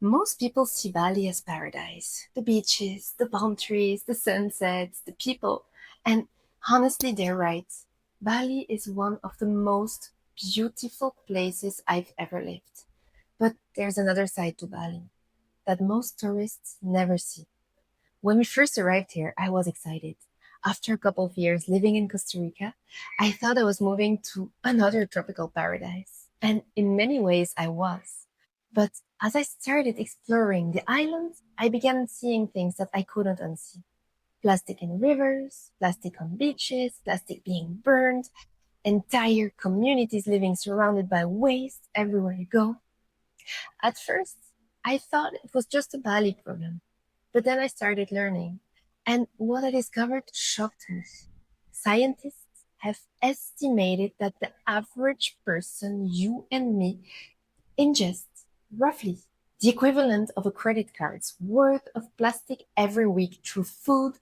Most people see Bali as paradise. The beaches, the palm trees, the sunsets, the people. And honestly, they're right. Bali is one of the most beautiful places I've ever lived. But there's another side to Bali that most tourists never see. When we first arrived here, I was excited. After a couple of years living in Costa Rica, I thought I was moving to another tropical paradise. And in many ways, I was. But as I started exploring the island, I began seeing things that I couldn't unsee. Plastic in rivers, plastic on beaches, plastic being burned, entire communities living surrounded by waste everywhere you go. At first, I thought it was just a Bali problem. But then I started learning, and what I discovered shocked me. Scientists have estimated that the average person, you and me, ingests roughly the equivalent of a credit card's worth of plastic every week through food,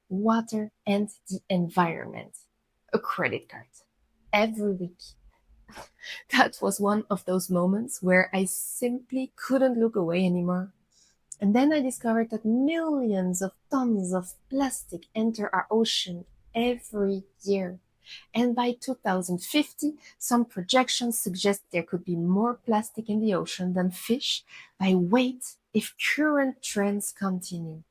water, and the environment. A credit card every week. That was one of those moments where I simply couldn't look away anymore. And then I discovered that millions of tons of plastic enter our ocean every year. And by 2050, some projections suggest there could be more plastic in the ocean than fish by weight if current trends continue.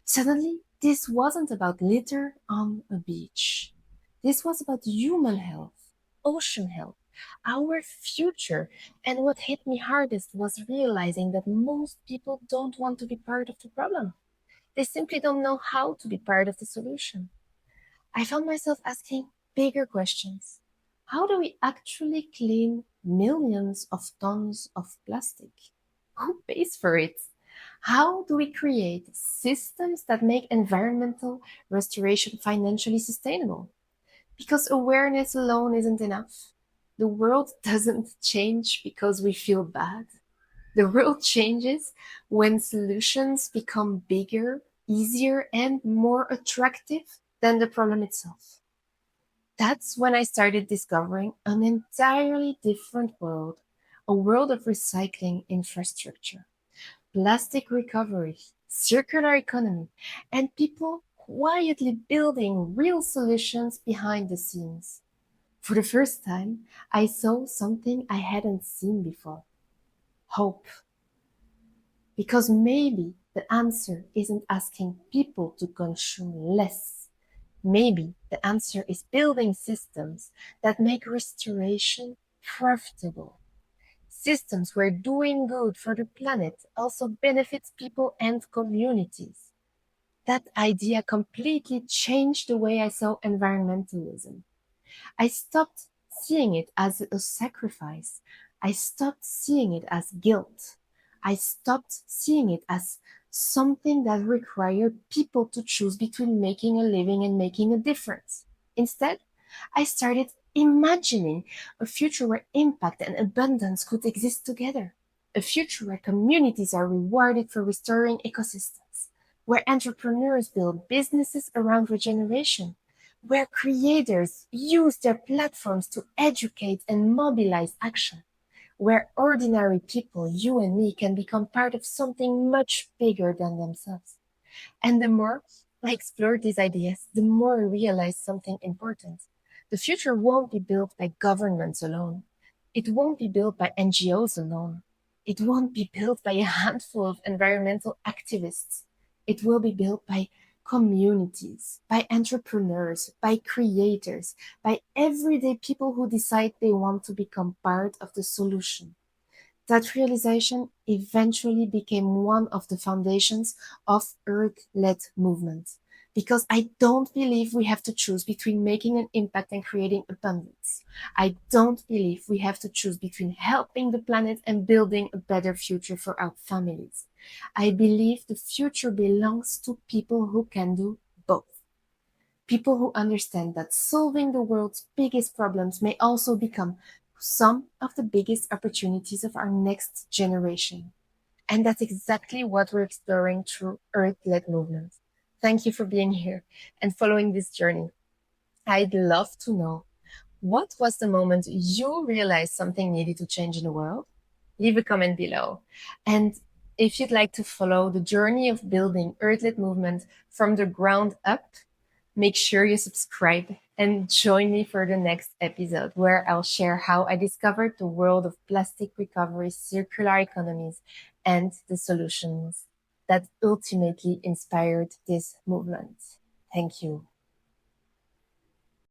Suddenly, this wasn't about litter on a beach. This was about human health, ocean health, our future. And what hit me hardest was realizing that most people don't want to be part of the problem. They simply don't know how to be part of the solution. I found myself asking bigger questions. How do we actually clean millions of tons of plastic? Who pays for it? How do we create systems that make environmental restoration financially sustainable? Because awareness alone isn't enough. The world doesn't change because we feel bad. The world changes when solutions become bigger, easier, and more attractive than the problem itself. That's when I started discovering an entirely different world, a world of recycling infrastructure, plastic recovery, circular economy, and people quietly building real solutions behind the scenes. For the first time, I saw something I hadn't seen before: hope. Because maybe the answer isn't asking people to consume less. Maybe the answer is building systems that make restoration profitable. Systems where doing good for the planet also benefits people and communities. That idea completely changed the way I saw environmentalism. I stopped seeing it as a sacrifice. I stopped seeing it as guilt. I stopped seeing it as something that required people to choose between making a living and making a difference. Instead, I started imagining a future where impact and abundance could exist together. A future where communities are rewarded for restoring ecosystems, where entrepreneurs build businesses around regeneration, where creators use their platforms to educate and mobilize action, where ordinary people, you and me, can become part of something much bigger than themselves. And the more I explored these ideas, the more I realized something important. The future won't be built by governments alone. It won't be built by NGOs alone. It won't be built by a handful of environmental activists. It will be built by communities, by entrepreneurs, by creators, by everyday people who decide they want to become part of the solution. That realization eventually became one of the foundations of Earth-led movements. Because I don't believe we have to choose between making an impact and creating abundance. I don't believe we have to choose between helping the planet and building a better future for our families. I believe the future belongs to people who can do both. People who understand that solving the world's biggest problems may also become some of the biggest opportunities of our next generation. And that's exactly what we're exploring through Earth led movements. Thank you for being here and following this journey. I'd love to know, what was the moment you realized something needed to change in the world? Leave a comment below. And If you'd like to follow the journey of building Earthlit movement from the ground up, make sure you subscribe and join me for the next episode where I'll share how I discovered the world of plastic recovery, circular economies, and the solutions that ultimately inspired this movement. Thank you.